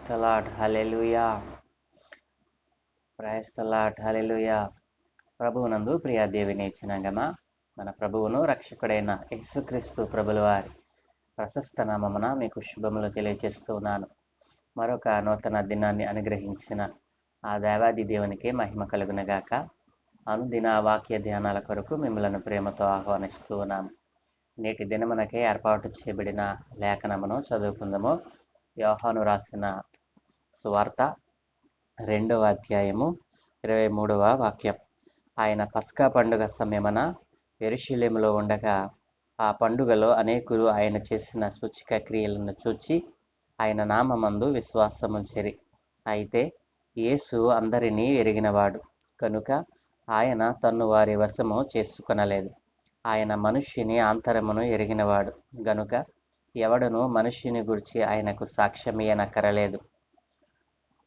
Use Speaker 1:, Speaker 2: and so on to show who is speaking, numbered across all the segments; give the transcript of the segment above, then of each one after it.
Speaker 1: The lord. Hallelujah. Praise the lord. Hallelujah. ప్రభువునందు ప్రియ దేవుని జనాంగమా, మన ప్రభువును రక్షకుడైన యేసుక్రీస్తు ప్రభుల వారి ప్రశస్త నామమున మీకు శుభములు తెలియజేస్తూ ఉన్నాను. మరొక నూతన దినాన్ని అనుగ్రహించిన ఆ దేవాది దేవునికి మహిమ కలుగునగాక. అనుదిన వాక్య ధ్యానాల కొరకు మిమ్మలను ప్రేమతో ఆహ్వానిస్తూ ఉన్నాము. నేటి దినమునకే ఏర్పాటు చేయబడిన లేఖనమును చదువుకుందాము. యోహాను రాసిన సువార్త 2వ అధ్యాయము 23వ వాక్యం. ఆయన పస్కా పండుగ సమయమున యెరూషలేములో ఉండగా ఆ పండుగలో అనేకులు ఆయన చేసిన సూచక క్రియలను చూచి ఆయన నామమందు విశ్వాసముంచిరి. అయితే యేసు అందరినీ ఎరిగినవాడు కనుక ఆయన తన్ను వారి వశము చేసుకొనలేదు. ఆయన మనుష్యుని ఆంతరమును ఎరిగినవాడు గనుక ఎవడను మనుష్యుని గురించి ఆయనకు సాక్ష్యమియ్యనక్కరలేదు.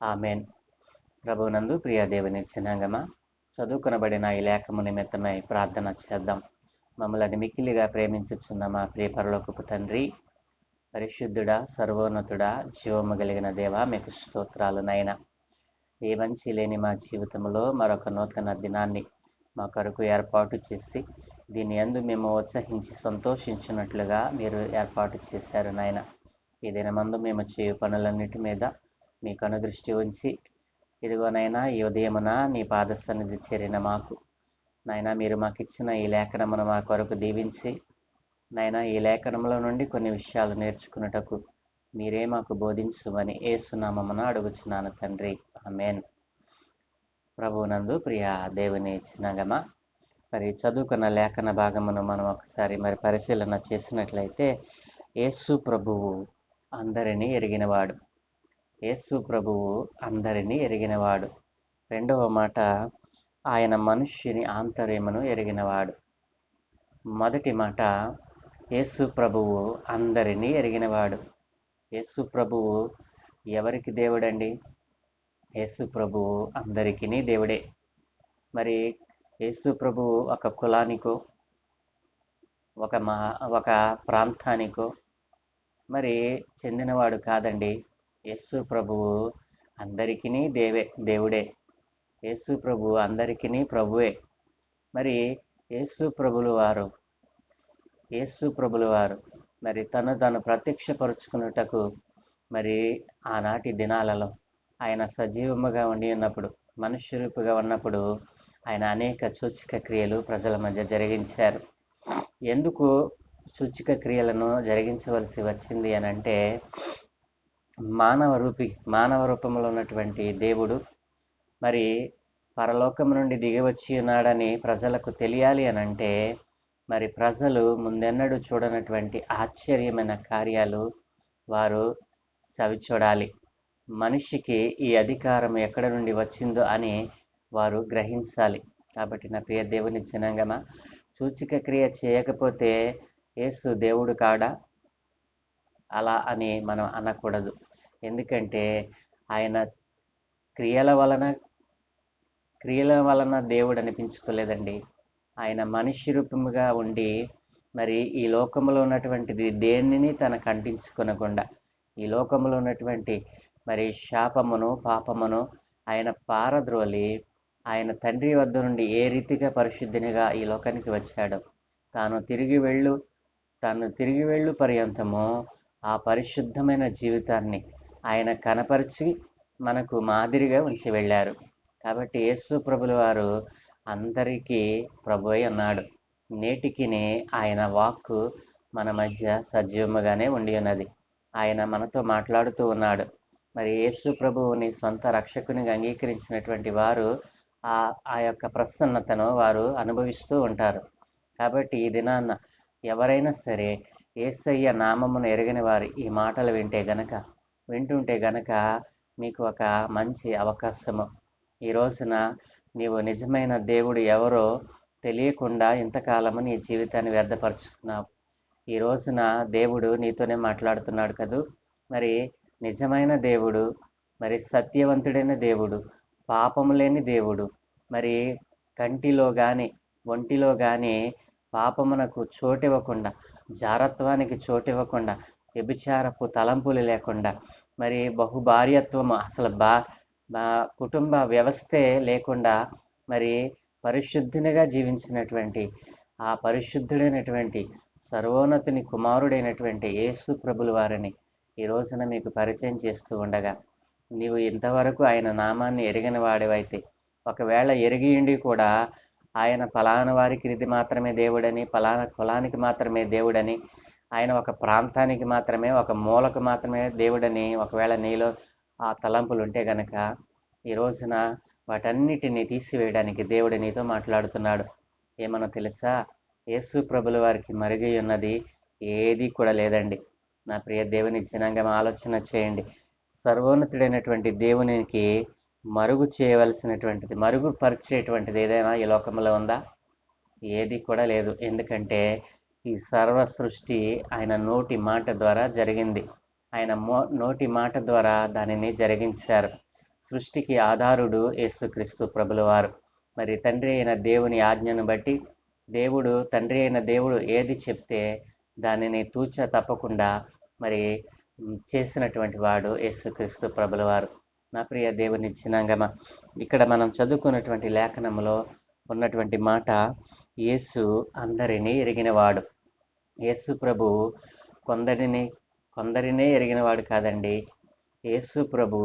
Speaker 1: ఆమేన్. ప్రభువునందు ప్రియ దేవుని జనాంగమా, చదువుకొనబడిన ఈ లేఖము నిమిత్తమై ప్రార్థన చేద్దాం. మమ్మల్ని మిక్కిలిగా ప్రేమించుచున్న మా ప్రియ పరలోకపు తండ్రి, పరిశుద్ధుడా, సర్వోన్నతుడా, జీవము కలిగిన దేవ, మీకు స్తోత్రాలు నాయనా. ఏ మంచి లేని మా జీవితంలో మరొక నూతన దినాన్ని మా కొరకు ఏర్పాటు చేసి దీని యందు మేము ఉత్సహించి సంతోషించినట్లుగా మీరు ఏర్పాటు చేశారు నాయన. ఈ దినమందు మేము చేయు పనులన్నిటి మీద మీ కనుదృష్టి ఉంచి, ఇదిగోనైనా ఈ ఉదయమున నీ పాద సన్నిధి చేరిన మాకు నాయన, మీరు మాకు ఇచ్చిన ఈ లేఖనమును మా కొరకు దీవించి నాయన, ఈ లేఖనముల నుండి కొన్ని విషయాలు నేర్చుకున్నటకు మీరే మాకు బోధించుమని యేసునామమున అడుగుచున్నాను తండ్రి. ఆమేన్. ప్రభువునందు ప్రియ దేవుని జనాంగమా, మరి చదువుకున్న లేఖన భాగమును మనం ఒకసారి పరిశీలన చేసినట్లయితే, యేసు ప్రభువు అందరినీ ఎరిగినవాడు. యేసు ప్రభువు అందరినీ ఎరిగినవాడు. రెండవ మాట, ఆయన మనుష్యుని ఆంతర్యమును ఎరిగినవాడు. మొదటి మాట, యేసు ప్రభువు అందరినీ ఎరిగినవాడు. యేసు ప్రభువు ఎవరికి దేవుడండి? యేసు ప్రభువు అందరికీ దేవుడే. మరి యేసు ప్రభువు ఒక కులానికో ఒక ప్రాంతానికో మరి చెందినవాడు కాదండి. యేసు ప్రభువు అందరికీ దేవుడే. యేసు ప్రభువు అందరికీ ప్రభువే. మరి యేసు ప్రభులు వారు మరి తను ప్రత్యక్షపరుచుకున్నటకు మరి ఆనాటి దినాలలో ఆయన సజీవముగా ఉండి ఉన్నప్పుడు, మనుష్య రూపుగా ఉన్నప్పుడు ఆయన అనేక సూచక క్రియలు ప్రజల మధ్య జరిగించారు. ఎందుకు సూచక క్రియలను జరిగించవలసి వచ్చింది అని అంటే, మానవ రూపంలో ఉన్నటువంటి దేవుడు మరి పరలోకం నుండి దిగి వచ్చి ఉన్నాడని ప్రజలకు తెలియాలి అని అంటే, మరి ప్రజలు ముందెన్నడూ చూడనటువంటి ఆశ్చర్యమైన కార్యాలు వారు చవిచూడాలి. మనిషికి ఈ అధికారం ఎక్కడ నుండి వచ్చిందో అని వారు గ్రహించాలి. కాబట్టి నా ప్రియ దేవుని జనాంగమా, సూచక క్రియ చేయకపోతే యేసు దేవుడు కాడా? అలా అని మనం అనకూడదు. ఎందుకంటే ఆయన క్రియల వలన దేవుడు అనిపించుకోలేదండి. ఆయన మనిషి రూపముగా ఉండి మరి ఈ లోకంలో ఉన్నటువంటిది దేనిని తనకు అంటించుకొనకుండా, ఈ లోకంలో ఉన్నటువంటి మరి శాపమును పాపమును ఆయన పారద్రోలి ఆయన తండ్రి వద్ద నుండి ఏ రీతిగా పరిశుద్ధినిగా ఈ లోకానికి వచ్చాడో, తాను తిరిగి వెళ్ళు పర్యంతము ఆ పరిశుద్ధమైన జీవితాన్ని ఆయన కనపరిచి మనకు మాదిరిగా ఉంచి వెళ్ళారు. కాబట్టి యేసు ప్రభుల వారు అందరికీ ప్రభువై ఉన్నాడు. నేటికి ఆయన వాక్కు మన మధ్య సజీవముగానే ఉండి ఉన్నది. ఆయన మనతో మాట్లాడుతూ ఉన్నాడు. మరి యేసు ప్రభువుని సొంత రక్షకునిగా అంగీకరించినటువంటి వారు ఆ యొక్క ప్రసన్నతను వారు అనుభవిస్తూ ఉంటారు. కాబట్టి ఈ దినాన్న ఎవరైనా సరే యేసయ్య నామమును ఎరిగిన వారు ఈ మాటలు వింటుంటే గనక మీకు ఒక మంచి అవకాశము. ఈ రోజున నీవు నిజమైన దేవుడు ఎవరో తెలియకుండా ఇంతకాలము నీ జీవితాన్ని వ్యర్థపరుచుకున్నావు. ఈ రోజున దేవుడు నీతోనే మాట్లాడుతున్నాడు కదూ. మరి నిజమైన దేవుడు, మరి సత్యవంతుడైన దేవుడు, పాపము లేని దేవుడు, మరి కంటిలో కానీ ఒంటిలో కానీ పాపమునకు చోటివ్వకుండా, జారత్వానికి చోటివ్వకుండా వ్యభిచారపు తలంపులు లేకుండా, మరి బహుభార్యత్వము అసలు బా కుటుంబ వ్యవస్థే లేకుండా మరి పరిశుద్ధునిగా జీవించినటువంటి ఆ పరిశుద్ధుడైనటువంటి సర్వోన్నతుని కుమారుడైనటువంటి యేసు ప్రభుల వారిని ఈ రోజున మీకు పరిచయం చేస్తూ ఉండగా, నీవు ఇంతవరకు ఆయన నామాన్ని ఎరిగిన వాడివైతే, ఒకవేళ ఎరిగి ఉండి కూడా ఆయన ఫలానా వారికి ఇది మాత్రమే దేవుడని, ఫలానా కులానికి మాత్రమే దేవుడని, ఆయన ఒక ప్రాంతానికి మాత్రమే, ఒక మూలకు మాత్రమే దేవుడని ఒకవేళ నీలో ఆ తలంపులు ఉంటే గనక, ఈ రోజున వాటన్నిటిని తీసివేయడానికి దేవుడు నీతో మాట్లాడుతున్నాడు. ఏమన్నా తెలుసా? యేసు ప్రభుల వారికి మరుగై ఉన్నది ఏది కూడా లేదండి. నా ప్రియ దేవుని జనాంగం, ఆలోచన చేయండి. సర్వోన్నతుడైనటువంటి దేవునికి మరుగు చేయవలసినటువంటిది, మరుగుపరిచేటువంటిది ఏదైనా ఈ లోకంలో ఉందా? ఏది కూడా లేదు. ఎందుకంటే ఈ సర్వ సృష్టి ఆయన నోటి మాట ద్వారా జరిగింది. ఆయన నోటి మాట ద్వారా దానిని జరిగించారు. సృష్టికి ఆధారుడు యేసుక్రీస్తు ప్రభుల వారు. మరి తండ్రి అయిన దేవుని ఆజ్ఞను బట్టి తండ్రి అయిన దేవుడు ఏది చెప్తే దానిని తూచా తప్పకుండా మరి చేసినటువంటి వాడు యేసుక్రీస్తు ప్రభుల వారు. నా ప్రియ దేవుని జనాంగమా, ఇక్కడ మనం చదువుకున్నటువంటి లేఖనంలో ఉన్నటువంటి మాట, యేసు అందరినీ ఎరిగినవాడు. యేసు ప్రభు కొందరినే ఎరిగినవాడు కాదండి. యేసు ప్రభు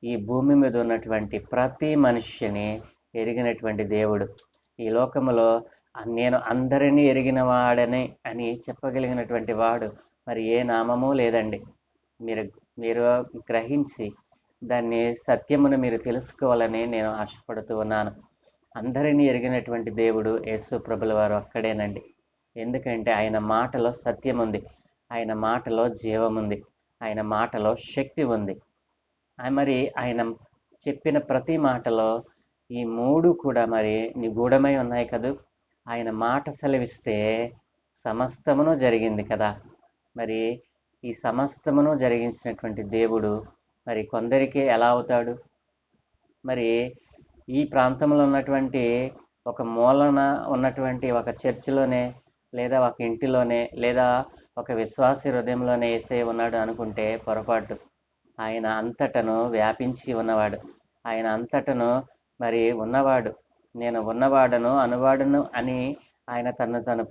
Speaker 1: ఈ భూమి మీద ఉన్నటువంటి ప్రతి మనిషిని ఎరిగినటువంటి దేవుడు. ఈ లోకములో నేను అందరినీ ఎరిగిన వాడని అని చెప్పగలిగినటువంటి వాడు మరి ఏ నామము లేదండి. మీరు గ్రహించి దాన్ని సత్యమును మీరు తెలుసుకోవాలని నేను ఆశపడుతూ ఉన్నాను. అందరినీ ఎరిగినటువంటి దేవుడు యేసు ప్రభుల వారు ఒక్కడేనండి. ఎందుకంటే ఆయన మాటలో సత్యం ఉంది, ఆయన మాటలో జీవం ఉంది, ఆయన మాటలో శక్తి ఉంది. మరి ఆయన చెప్పిన ప్రతి మాటలో ఈ మూడు కూడా మరి నిగూఢమై ఉన్నాయి కదూ. ఆయన మాట సెలవిస్తే సమస్తమును జరిగింది కదా. మరి ఈ సమస్తమును జరిగించినటువంటి దేవుడు మరి కొందరికే ఎలా అవుతాడు? మరి ఈ ప్రాంతంలో ఉన్నటువంటి ఒక మూలన ఉన్నటువంటి ఒక చర్చిలోనే, లేదా ఒక ఇంటిలోనే, లేదా ఒక విశ్వాసి హృదయంలోనే యేసయ్య ఉన్నాడు అనుకుంటే పొరపాటు. ఆయన అంతటను వ్యాపించి ఉన్నవాడు. ఆయన అంతటను మరి ఉన్నవాడు. నేను ఉన్నవాడను, అనువాడను అని ఆయన తను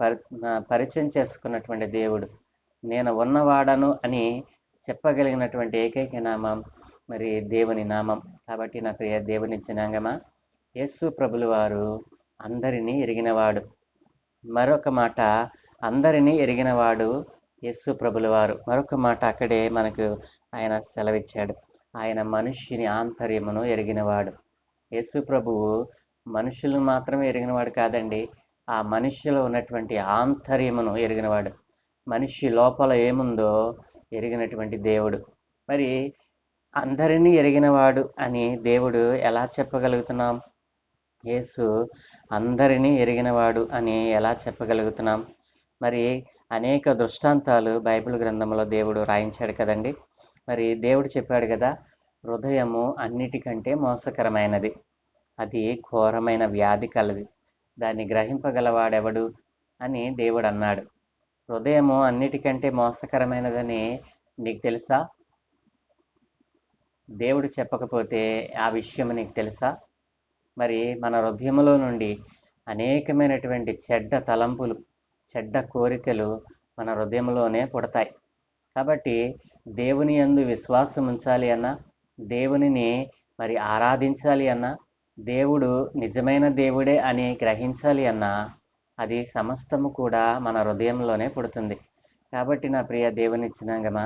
Speaker 1: పరిచయం చేసుకున్నటువంటి దేవుడు. నేను ఉన్నవాడను అని చెప్పగలిగినటువంటి ఏకైక నామం మరి దేవుని నామం. కాబట్టి నా ప్రియ దేవుని జనాంగమా, యేసు ప్రభుల వారు అందరినీ ఎరిగినవాడు. మరొక మాట, అందరినీ ఎరిగినవాడు యేసు ప్రభుల వారు. మరొక మాట అక్కడే మనకు ఆయన సెలవిచ్చాడు. ఆయన మనుష్యుని ఆంతర్యమును ఎరిగినవాడు. యేసు ప్రభువు మనుషులను మాత్రమే ఎరిగినవాడు కాదండి, ఆ మనుష్యులో ఉన్నటువంటి ఆంతర్యమును ఎరిగినవాడు. మనిషి లోపల ఏముందో ఎరిగినటువంటి దేవుడు. మరి అందరినీ ఎరిగినవాడు అని దేవుడు ఎలా చెప్పగలుగుతున్నాం? యేసు అందరినీ ఎరిగినవాడు అని ఎలా చెప్పగలుగుతున్నాం? మరి అనేక దృష్టాంతాలు బైబిల్ గ్రంథంలో దేవుడు రాయించాడు కదండి. మరి దేవుడు చెప్పాడు కదా, హృదయము అన్నిటికంటే మోసకరమైనది, అది ఘోరమైన వ్యాధి కలది, దాన్ని గ్రహింపగలవాడెవడు అని దేవుడు అన్నాడు. హృదయము అన్నిటికంటే మోసకరమైనదని నీకు తెలుసా? దేవుడు చెప్పకపోతే ఆ విషయం నీకు తెలుసా? మరి మన హృదయములో నుండి అనేకమైనటువంటి చెడ్డ తలంపులు, చెడ్డ కోరికలు మన హృదయంలోనే పుడతాయి. కాబట్టి దేవుని యందు విశ్వాసం ఉంచాలి అన్నా, దేవునిని మరి ఆరాధించాలి అన్నా, దేవుడు నిజమైన దేవుడే అని గ్రహించాలి అన్నా, అది సమస్తము కూడా మన హృదయంలోనే పుడుతుంది. కాబట్టి నా ప్రియ దేవుని జనాంగమా,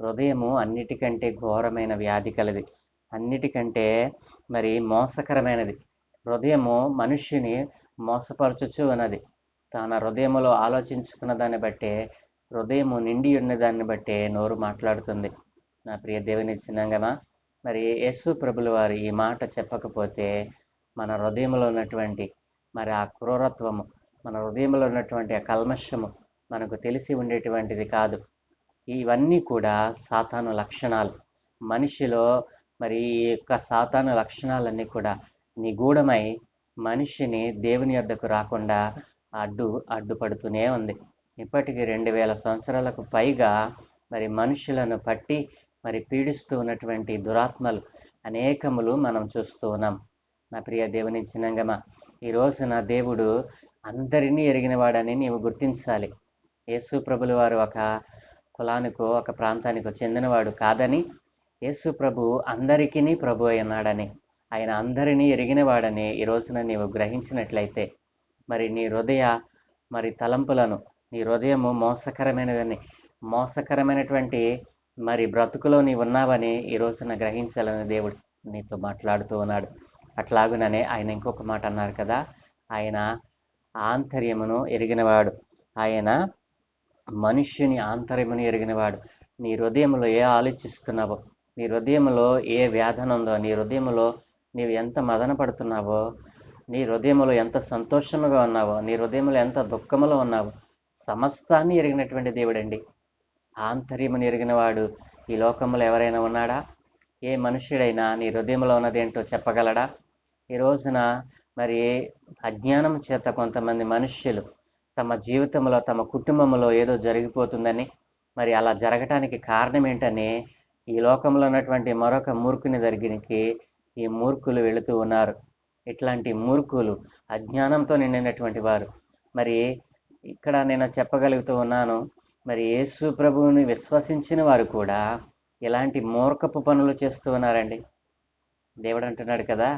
Speaker 1: హృదయము అన్నిటికంటే ఘోరమైన వ్యాధి కలది, అన్నిటికంటే మరి మోసకరమైనది. హృదయము మనుష్యుని మోసపరచుచు ఉన్నది. తన హృదయములో ఆలోచించుకున్న దాన్ని బట్టే, హృదయము నిండి ఉన్న దాన్ని బట్టే నోరు మాట్లాడుతుంది. నా ప్రియ దేవుని జనాంగమా, మరి యేసు ప్రభుల వారు ఈ మాట చెప్పకపోతే మన హృదయంలో ఉన్నటువంటి మరి ఆ క్రూరత్వము, మన హృదయంలో ఉన్నటువంటి ఆ కల్మషము మనకు తెలిసి ఉండేటువంటిది కాదు. ఇవన్నీ కూడా సాతాను లక్షణాలు. మనిషిలో మరి ఈ యొక్క సాతాను లక్షణాలన్నీ కూడా నిగూఢమై మనిషిని దేవుని యొద్దకు రాకుండా అడ్డుపడుతూనే ఉంది. ఇప్పటికి 2000 సంవత్సరాలకు పైగా మరి మనుషులను పట్టి మరి పీడిస్తూ ఉన్నటువంటి దురాత్మలు అనేకములు మనం చూస్తూ ఉన్నాం. నా ప్రియ దేవుని జనాంగమా, ఈ రోజున దేవుడు అందరినీ ఎరిగినవాడని నీవు గుర్తించాలి. యేసు ప్రభుల వారు ఒక కులానికో ఒక ప్రాంతానికో చెందినవాడు కాదని, యేసు ప్రభు అందరికీ ప్రభు అయి ఉన్నాడని, ఆయన అందరినీ ఎరిగినవాడని ఈ రోజున నీవు గ్రహించినట్లయితే, మరి నీ హృదయ మరి తలంపులను, నీ హృదయము మోసకరమైనటువంటి మరి బ్రతుకులో నీవు ఉన్నావని ఈ రోజున గ్రహించాలని దేవుడు నీతో మాట్లాడుతూ ఉన్నాడు. అట్లాగుననే ఆయన ఇంకొక మాట అన్నారు కదా, ఆయన ఆంతర్యమును ఎరిగినవాడు, ఆయన మనుష్యుని ఆంతర్యమును ఎరిగినవాడు. నీ హృదయంలో ఏ ఆలోచిస్తున్నావో, నీ హృదయంలో ఏ వేదన ఉందో, నీ హృదయంలో నీవు ఎంత మదన పడుతున్నావో, నీ హృదయంలో ఎంత సంతోషముగా ఉన్నావో, నీ హృదయంలో ఎంత దుఃఖములో ఉన్నావో, సమస్తాన్ని ఎరిగినటువంటి దేవుడండి. ఆంతర్యమును ఎరిగినవాడు ఈ లోకంలో ఎవరైనా ఉన్నాడా? ఏ మనుష్యుడైనా నీ హృదయంలో ఉన్నదేంటో చెప్పగలడా? ఈ రోజున మరి అజ్ఞానం చేత కొంతమంది మనుష్యులు తమ జీవితంలో, తమ కుటుంబంలో ఏదో జరిగిపోతుందని, మరి అలా జరగటానికి కారణం ఏంటని ఈ లోకంలో ఉన్నటువంటి మరొక మూర్ఖుని దగ్గరికి ఈ మూర్ఖులు వెళుతూ ఉన్నారు. ఇట్లాంటి మూర్ఖులు, అజ్ఞానంతో నిండినటువంటి వారు. మరి ఇక్కడ నేను చెప్పగలుగుతూ ఉన్నాను, మరి యేసు ప్రభువుని విశ్వసించిన వారు కూడా ఇలాంటి మూర్ఖపు పనులు చేస్తూ ఉన్నారండి. దేవుడు అంటున్నాడు కదా,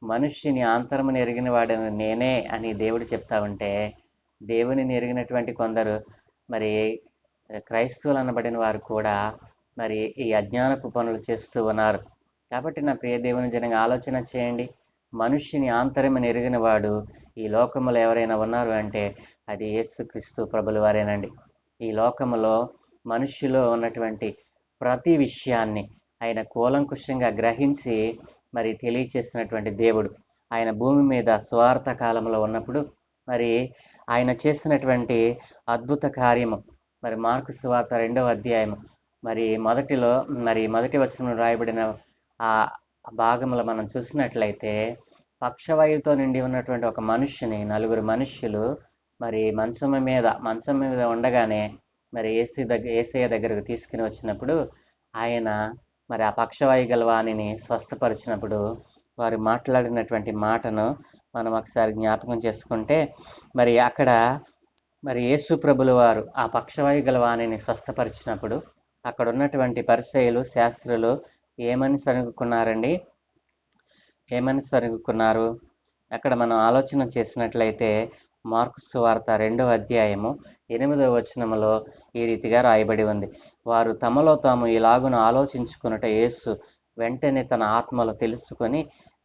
Speaker 1: మనుష్యుని ఆంతరమును ఎరిగిన వాడని నేనే అని దేవుడు చెప్తా ఉంటే, దేవునిని ఎరిగినటువంటి కొందరు మరి క్రైస్తవులు అనబడిన వారు కూడా మరి ఈ అజ్ఞానపు పనులు చేస్తూ ఉన్నారు. కాబట్టి నా ప్రియ దేవుని జనంగా ఆలోచన చేయండి. మనుష్యుని ఆంతర్యమును ఎరిగిన వాడు ఈ లోకములో ఎవరైనా ఉన్నారు అంటే అది యేసుక్రీస్తు ప్రభుల వారేనండి. ఈ లోకములో మనుష్యులో ఉన్నటువంటి ప్రతి విషయాన్ని ఆయన కూలంకుషంగా గ్రహించి మరి తెలియచేసినటువంటి దేవుడు. ఆయన భూమి మీద స్వార్థ కాలంలో ఉన్నప్పుడు మరి ఆయన చేసినటువంటి అద్భుత కార్యము, మరి మార్కు సువార్త 2వ అధ్యాయము మరి మొదటి వచనంలో రాయబడిన ఆ భాగంలో మనం చూసినట్లయితే, పక్షవాయువుతో నిండి ఉన్నటువంటి ఒక మనుష్యుని 4 మనుష్యులు మరి మంచం మీద ఉండగానే మరి యేసయ్య దగ్గరకు తీసుకుని వచ్చినప్పుడు, ఆయన మరి ఆ పక్షవాయు గల వానిని స్వస్థపరిచినప్పుడు వారు మాట్లాడినటువంటి మాటను మనం ఒకసారి జ్ఞాపకం చేసుకుంటే, మరి అక్కడ మరి యేసు ప్రభుల వారు ఆ పక్షవాయు గల వానిని స్వస్థపరిచినప్పుడు అక్కడ ఉన్నటువంటి పరిసయ్యులు, శాస్త్రులు ఏమని సరుగుకున్నారు? అక్కడ మనం ఆలోచన చేసినట్లయితే మార్కు సువార్త 2వ అధ్యాయము 8వ వచనములో ఈ రీతిగా రాయబడి ఉంది. వారు తమలో తాము ఇలాగున ఆలోచించుకొనుట యేసు వెంటనే తన ఆత్మలో తెలుసుకొని,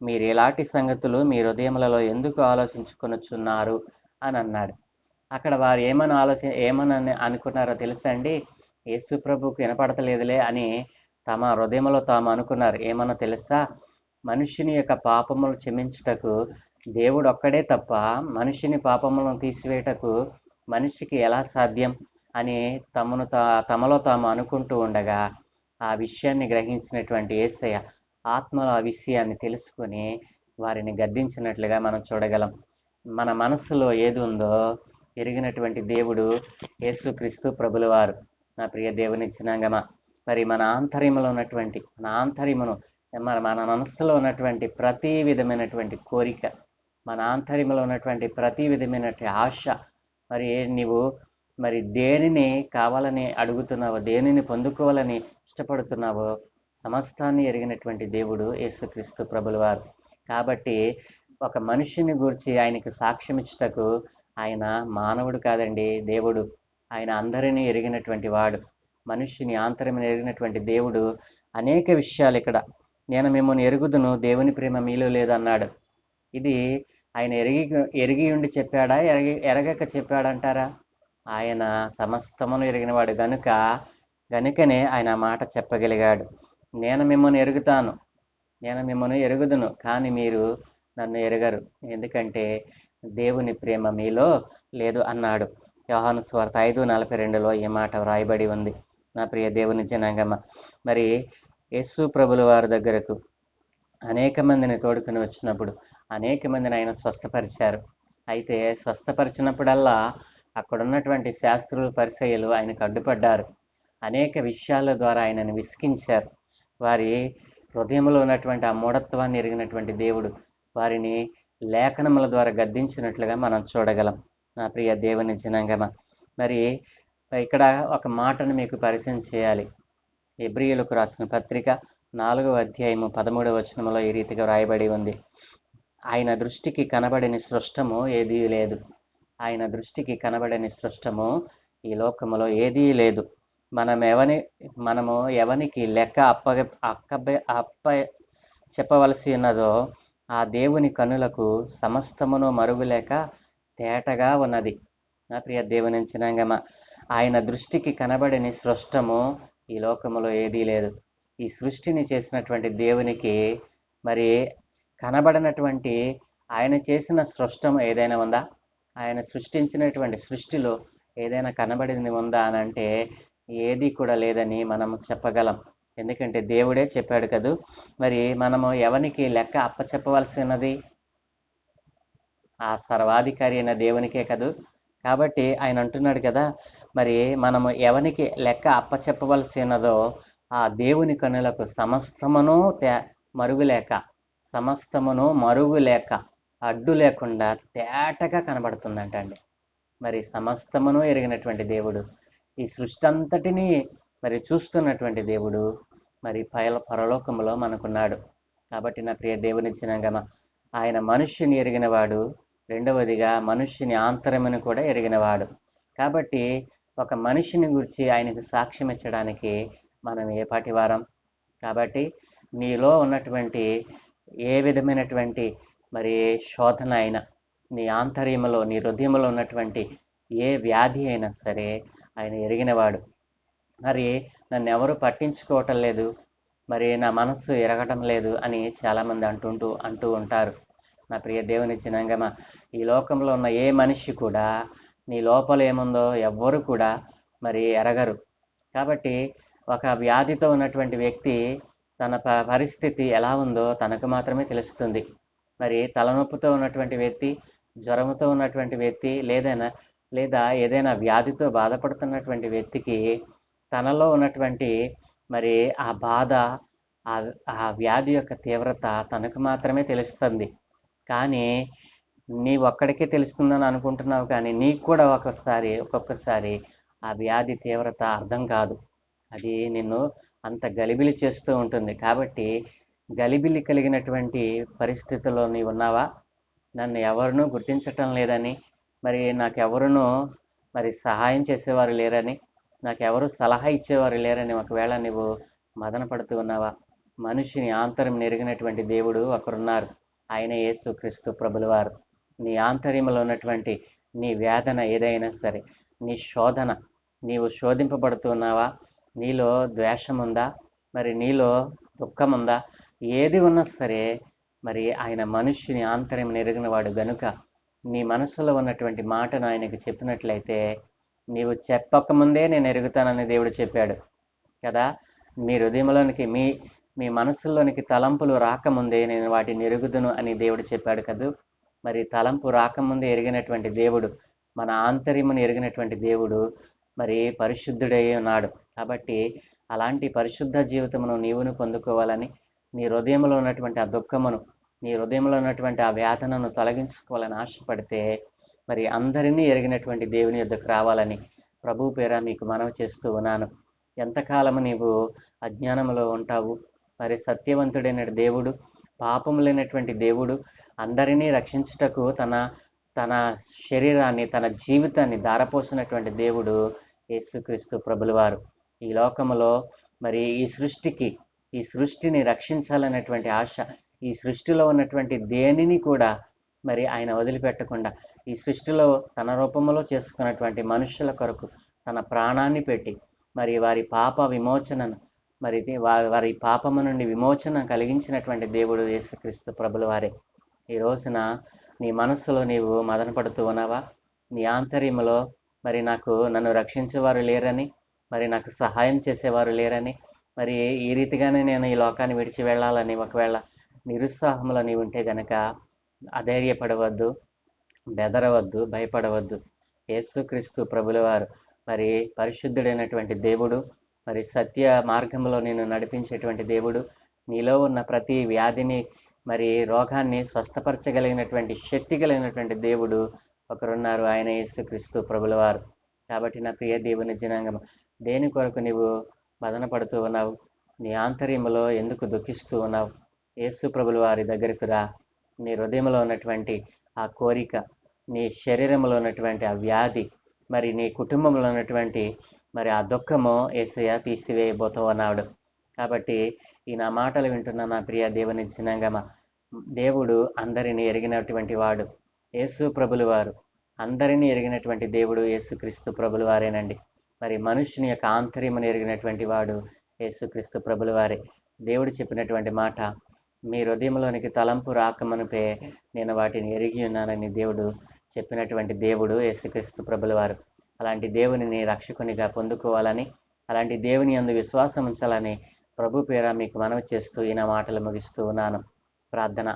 Speaker 1: మీరు ఇలాంటి సంగతులు మీ హృదయములలో ఎందుకు ఆలోచించుకొనుచున్నారు అని అన్నాడు. అక్కడ వారు ఏమని అనుకున్నారో తెలుసా అండి? యేసు ప్రభుకు వినపడతలేదులే అని తమ హృదయంలో తాము అనుకున్నారు. ఏమన్నా తెలుసా? మనుష్యుని యొక్క పాపములు క్షమించుటకు దేవుడు ఒక్కడే తప్ప మనుషుని పాపములను తీసివేయటకు మనిషికి ఎలా సాధ్యం అని తమలో తాము అనుకుంటూ ఉండగా, ఆ విషయాన్ని గ్రహించినటువంటి యేసయ్య ఆత్మలో ఆ విషయాన్ని తెలుసుకొని వారిని గద్దించినట్లుగా మనం చూడగలం. మన మనసులో ఏది ఉందో ఎరిగినటువంటి దేవుడు యేసుక్రీస్తు ప్రభుల వారు. నా ప్రియ దేవుని జనాంగమా, మరి మన మనస్సులో ఉన్నటువంటి ప్రతి విధమైనటువంటి కోరిక, మన ఆంతర్యంలో ఉన్నటువంటి ప్రతి విధమైనటువంటి ఆశ, మరి నీవు మరి దేనిని కావాలని అడుగుతున్నావో, దేనిని పొందుకోవాలని ఇష్టపడుతున్నావో సమస్తాన్ని ఎరిగినటువంటి దేవుడు యేసుక్రీస్తు ప్రభుల వారు. కాబట్టి ఒక మనిషిని గూర్చి ఆయనకి సాక్ష్యం ఇచ్చుటకు ఆయన మానవుడు కాదండి, దేవుడు. ఆయన అందరినీ ఎరిగినటువంటి వాడు. మనుష్యుని ఆంతర్యమును ఎరిగినటువంటి దేవుడు అనేక విషయాలు ఇక్కడ, నేను మిమ్మల్ని ఎరుగుదును, దేవుని ప్రేమ మీలో లేదన్నాడు. ఇది ఆయన ఎరిగి ఉండి చెప్పాడా, ఎరగక చెప్పాడంటారా? ఆయన సమస్తమును ఎరిగినవాడు గనుకనే ఆయన మాట చెప్పగలిగాడు. నేను మిమ్మల్ని ఎరుగుదును, కానీ మీరు నన్ను ఎరగరు, ఎందుకంటే దేవుని ప్రేమ మీలో లేదు అన్నాడు. యోహాను సువార్త 5:42లో ఈ మాట వ్రాయబడి ఉంది. నా ప్రియ దేవుని జనాంగమ, మరి యేసు ప్రభుల వారి దగ్గరకు అనేక మందిని తోడుకుని వచ్చినప్పుడు అనేక మందిని ఆయన స్వస్థపరిచారు. అయితే స్వస్థపరిచినప్పుడల్లా అక్కడ ఉన్నటువంటి శాస్త్రులు, పరిసయ్యులు ఆయనకు అడ్డుపడ్డారు. అనేక విషయాల ద్వారా ఆయనను విసిగించారు. వారి హృదయంలో ఉన్నటువంటి ఆ మూఢత్వాన్ని ఎరిగినటువంటి దేవుడు వారిని లేఖనముల ద్వారా గద్దించినట్లుగా మనం చూడగలం. నా ప్రియ దేవుని జనాంగమా, మరి ఇక్కడ ఒక మాటను మీకు పరిచయం చేయాలి. హెబ్రీయులకు రాసిన పత్రిక 4వ అధ్యాయము 13వ వచనములో ఈ రీతిగా వ్రాయబడి ఉంది. ఆయన దృష్టికి కనబడని సృష్టము ఏదీ లేదు. ఆయన దృష్టికి కనబడని సృష్టము ఈ లోకములో ఏదీ లేదు. మనము ఎవనికి లెక్క అప్ప చెప్పవలసి ఉన్నదో ఆ దేవుని కన్నులకు సమస్తమును మరుగులేక తేటగా ఉన్నది. నా ప్రియ దేవుని జనాంగమా, ఆయన దృష్టికి కనబడని సృష్టము ఈ లోకములో ఏదీ లేదు. ఈ సృష్టిని చేసినటువంటి దేవునికి మరి కనబడినటువంటి ఆయన చేసిన సృష్టం ఏదైనా ఉందా? ఆయన సృష్టించినటువంటి సృష్టిలో ఏదైనా కనబడింది ఉందా అని అంటే ఏది కూడా లేదని మనం చెప్పగలం. ఎందుకంటే దేవుడే చెప్పాడు కదూ. మరి మనము ఎవనికి లెక్క అప్పచెప్పవలసి ఉన్నది? ఆ సర్వాధికారి అయిన దేవునికే కదూ. కాబట్టి ఆయన అంటున్నాడు కదా, మరి మనము ఎవనికి లెక్క అప్పచెప్పవలసి ఉన్నదో ఆ దేవుని కన్నులకు సమస్తమును మరుగులేక అడ్డు లేకుండా తేటగా కనబడుతుందంట అండి. మరి సమస్తమును ఎరిగినటువంటి దేవుడు, ఈ సృష్టి అంతటినీ మరి చూస్తున్నటువంటి దేవుడు మరి పరలోకములో మనకున్నాడు. కాబట్టి నా ప్రియ దేవుని జనాంగమా, ఆయన మనుష్యుని ఎరిగినవాడు, రెండవదిగా మనుష్యుని ఆంతరమును కూడా ఎరిగినవాడు. కాబట్టి ఒక మనిషిని గురించి ఆయనకు సాక్ష్యం ఇచ్చడానికి మనం ఏ పాటి వారం? కాబట్టి నీలో ఉన్నటువంటి ఏ విధమైనటువంటి మరి శోధన అయినా, నీ ఆంతర్యములో నీ హృదయంలో ఉన్నటువంటి ఏ వ్యాధి అయినా సరే ఆయన ఎరిగినవాడు. మరి నన్ను ఎవరు పట్టించుకోవటం లేదు, మరి నా మనస్సు ఎరగటం లేదు అని చాలామంది అంటూ ఉంటారు. నా ప్రియ దేవుని జనాంగమా, ఈ లోకంలో ఉన్న ఏ మనిషి కూడా నీ లోపల ఏముందో ఎవ్వరు కూడా మరి ఎరగరు. కాబట్టి ఒక వ్యాధితో ఉన్నటువంటి వ్యక్తి తన పరిస్థితి ఎలా ఉందో తనకు మాత్రమే తెలుస్తుంది. మరి తలనొప్పితో ఉన్నటువంటి వ్యక్తి, జ్వరముతో ఉన్నటువంటి వ్యక్తి, లేదా ఏదైనా వ్యాధితో బాధపడుతున్నటువంటి వ్యక్తికి తనలో ఉన్నటువంటి మరి ఆ బాధ, ఆ వ్యాధి యొక్క తీవ్రత తనకు మాత్రమే తెలుస్తుంది. కానీ నీవు ఒక్కడికే తెలుస్తుందని అనుకుంటున్నావు, కానీ నీకు కూడా ఒక్కొక్కసారి ఆ వ్యాధి తీవ్రత అర్థం కాదు. అది నిన్ను అంత గలిబిలి చేస్తూ ఉంటుంది. కాబట్టి గలిబిలి కలిగినటువంటి పరిస్థితుల్లో నీవు ఉన్నావా? నన్ను ఎవరునూ గుర్తించటం లేదని, మరి నాకెవరునూ మరి సహాయం చేసేవారు లేరని, నాకెవరు సలహా ఇచ్చేవారు లేరని ఒకవేళ నువ్వు మదన పడుతూ ఉన్నావా? మనిషిని ఆంతర్యం నెరిగినటువంటి దేవుడు ఒకరున్నారు. ఆయన యేసుక్రీస్తు ప్రభులవారు. నీ ఆంతర్యంలో ఉన్నటువంటి నీ వేదన ఏదైనా సరే, నీ శోధన, నీవు శోధింపబడుతున్నావా? నీలో ద్వేషం ఉందా? మరి నీలో దుఃఖం ఉందా? ఏది ఉన్నా సరే మరి ఆయన మనుష్యుని ఆంతర్యం నెరిగిన వాడు గనుక నీ మనసులో ఉన్నటువంటి మాటను ఆయనకు చెప్పినట్లయితే, నీవు చెప్పకముందే నేను ఎరుగుతానని దేవుడు చెప్పాడు కదా. మీ హృదయంలోనికి మీ మనసులోనికి తలంపులు రాకముందే నేను వాటిని ఎరుగుదును అని దేవుడు చెప్పాడు కదూ. మరి తలంపు రాకముందే ఎరిగినటువంటి దేవుడు, మన ఆంతర్యమును ఎరిగినటువంటి దేవుడు మరి పరిశుద్ధుడై ఉన్నాడు. కాబట్టి అలాంటి పరిశుద్ధ జీవితమును నీవును పొందుకోవాలని, నీ హృదయంలో ఉన్నటువంటి ఆ దుఃఖమును, నీ హృదయంలో ఉన్నటువంటి ఆ వేదనను తొలగించుకోవాలని ఆశపడితే, మరి అందరినీ ఎరిగినటువంటి దేవుని యొద్దకు రావాలని ప్రభు పేర మీకు మనవి చేస్తూ ఉన్నాను. ఎంతకాలము నీవు అజ్ఞానములో ఉంటావు? మరి సత్యవంతుడైన దేవుడు, పాపము లేనటువంటి దేవుడు, అందరినీ రక్షించుటకు తన శరీరాన్ని, తన జీవితాన్ని ధారపోసినటువంటి దేవుడు యేసుక్రీస్తు ప్రభులవారు. ఈ లోకములో మరి ఈ సృష్టిని రక్షించాలనేటువంటి ఆశ, ఈ సృష్టిలో ఉన్నటువంటి దేనిని కూడా మరి ఆయన వదిలిపెట్టకుండా, ఈ సృష్టిలో తన రూపంలో చేసుకున్నటువంటి మనుషుల కొరకు తన ప్రాణాన్ని పెట్టి మరి వారి పాప విమోచనను, మరి వారి పాపము నుండి విమోచన కలిగించినటువంటి దేవుడు యేసుక్రీస్తు ప్రభుల వారే. ఈ రోజున నీ మనస్సులో నీవు మదన పడుతూ ఉన్నావా? నీ ఆంతర్యములో మరి నన్ను రక్షించేవారు లేరని, మరి నాకు సహాయం చేసేవారు లేరని, మరి ఈ రీతిగానే నేను ఈ లోకాన్ని విడిచి వెళ్ళాలని ఒకవేళ నిరుత్సాహంలో నీవు ఉంటే గనక అధైర్యపడవద్దు, బెదరవద్దు, భయపడవద్దు. యేసుక్రీస్తు ప్రభుల వారు మరి పరిశుద్ధుడైనటువంటి దేవుడు, మరి సత్య మార్గంలో నిన్ను నడిపించేటువంటి దేవుడు, నీలో ఉన్న ప్రతి వ్యాధిని మరి రోగాన్ని స్వస్థపరచగలిగినటువంటి శక్తి కలిగినటువంటి దేవుడు ఒకరున్నారు, ఆయన యేసుక్రీస్తు ప్రభుల వారు. కాబట్టి నా ప్రియ దేవుని జనాంగం, దేని కొరకు నీవు మదన పడుతూ ఉన్నావు? నీ ఆంతర్యములో ఎందుకు దుఃఖిస్తూ ఉన్నావు? యేసు ప్రభుల వారి దగ్గరకు రా. నీ హృదయంలో ఉన్నటువంటి ఆ కోరిక, నీ శరీరంలో ఉన్నటువంటి ఆ వ్యాధి, మరి నీ కుటుంబంలో ఉన్నటువంటి మరి ఆ దుఃఖము యేసయ్య తీసివేయబోతూ ఉన్నాడు. కాబట్టి ఈ నా మాటలు వింటున్న నా ప్రియ దేవుని జనాంగమ, దేవుడు అందరిని ఎరిగినటువంటి వాడు. యేసు ప్రభుల వారు అందరినీ ఎరిగినటువంటి దేవుడు యేసుక్రీస్తు ప్రభుల వారేనండి. మరి మనుషుని యొక్క ఆంతర్యమును ఎరిగినటువంటి వాడు యేసుక్రీస్తు ప్రభుల వారే. దేవుడు చెప్పినటువంటి మాట, మీ హృదయంలోనికి తలంపు రాకమునుపే నేను వాటిని ఎరిగి ఉన్నానని దేవుడు చెప్పినటువంటి దేవుడు యేసుక్రీస్తు ప్రభుల వారు. అలాంటి దేవునిని రక్షకునిగా పొందుకోవాలని, అలాంటి దేవుని యందు విశ్వాసం ఉంచాలని ప్రభు పేర మీకు మనవి చేస్తూ ఈ నా మాటలు ముగిస్తూ ఉన్నాను. ప్రార్థన.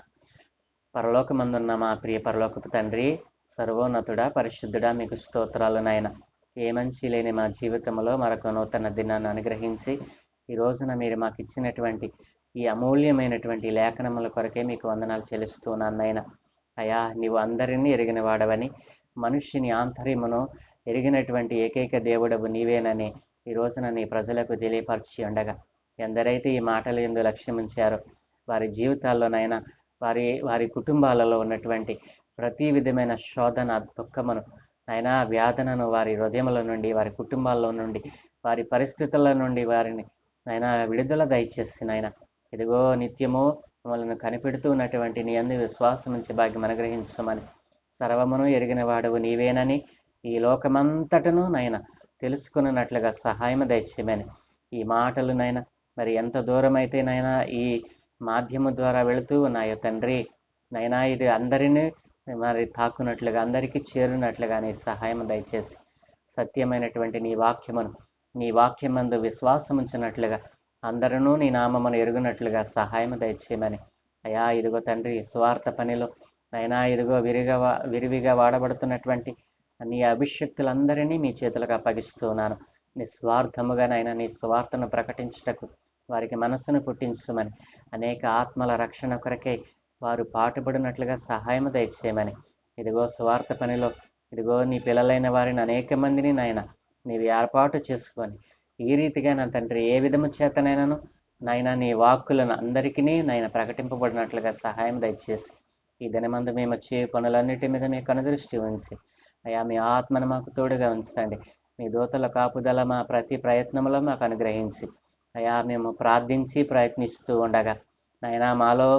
Speaker 1: పరలోకమందున్న మా ప్రియ పరలోకపు తండ్రి, సర్వోన్నతుడా, పరిశుద్ధుడా, మీకు స్తోత్రాలు నాయన. ఏ మంచి లేని మా జీవితంలో మరొక నూతన దినాన్ని అనుగ్రహించి ఈ రోజున మీరు మాకు ఇచ్చినటువంటి ఈ అమూల్యమైనటువంటి లేఖనముల కొరకే మీకు వందనాలు చెల్లిస్తూ ఉన్నాను నాయన. అయా, నీవు అందరినీ ఎరిగిన వాడవని, మనుష్యుని ఆంతర్యమును ఎరిగినటువంటి ఏకైక దేవుడవు నీవేనని ఈ రోజున నీ ప్రజలకు తెలియపరిచి ఉండగా, ఎందరైతే ఈ మాటలు యందు లక్ష్యం ఉంచారో వారి జీవితాల్లోనైనా, వారి కుటుంబాలలో ఉన్నటువంటి ప్రతి విధమైన శోధన, దుఃఖమును, అయినా వ్యాధనను వారి హృదయముల నుండి, వారి కుటుంబాల్లో నుండి, వారి పరిస్థితుల నుండి వారిని అయినా విడుదల దయచేసి నాయన, ఇదిగో నిత్యము మమ్మల్ని కనిపెడుతూ ఉన్నటువంటి నీ యందు విశ్వాసం నుంచి భాగ్యం అనుగ్రహించమని, సర్వమును ఎరిగిన వాడవు నీవేనని ఈ లోకమంతటను నాయన తెలుసుకున్నట్లుగా సహాయం దయచేయమని, ఈ మాటలు నాయన మరి ఎంత దూరం అయితే నాయన ఈ మాధ్యమం ద్వారా వెళుతూ ఉన్నాయో తండ్రి, నైనా ఇది అందరినీ మరి తాకున్నట్లుగా, అందరికీ చేరునట్లుగా నీ సహాయం దయచేసి, సత్యమైనటువంటి నీ వాక్యమందు విశ్వాసం ఉంచినట్లుగా, అందరూ నీ నామమును ఎరుగునట్లుగా సహాయం దయచేయమని, అయా ఇదిగో తండ్రి, స్వార్థ పనిలో అయినా ఇదిగో విరివిగా వాడబడుతున్నటువంటి నీ అభిషక్తులందరినీ మీ చేతులకు అప్పగిస్తున్నాను. నిస్వార్థముగానైనా నీ స్వార్థను ప్రకటించుటకు వారికి మనస్సును పుట్టించమని, అనేక ఆత్మల రక్షణ కొరకై వారు పాటుపడినట్లుగా సహాయం దయచేయమని, ఇదిగో స్వార్థ పనిలో ఇదిగో నీ పిల్లలైన వారిని అనేక మందిని నాయన నీవు ఏర్పాటు చేసుకొని, ఈ రీతిగా నా తండ్రి ఏ విధము చేతనైనాను నాయన నీ వాక్కులను అందరికీ నాయన ప్రకటింపబడినట్లుగా సహాయం దయచేసి, ఈ దినమందు మేము వచ్చే పనులన్నిటి మీద మీ కనుదృష్టి ఉంచి, అయా మీ ఆత్మను మాకు తోడుగా ఉంచండి. మీ దూతల కాపుదల మా ప్రతి ప్రయత్నంలో మాకు అనుగ్రహించి, అయా మేము ప్రార్థించి ప్రయత్నిస్తూ ఉండగా నాయన మాలో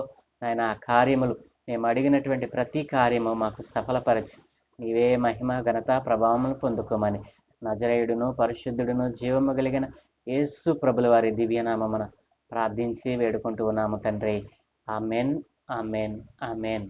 Speaker 1: నాయన కార్యములు, మేము అడిగినటువంటి ప్రతి కార్యము మాకు సఫలపరిచి నీవే మహిమ, ఘనత, ప్రభావములు పొందుకోమని నజరేయుడును పరిశుద్ధుడును జీవము కలిగిన యేసు ప్రభుల వారి దివ్యనామమున ప్రార్థించి వేడుకుంటూ ఉన్నాము తండ్రి. Amen, amen, amen.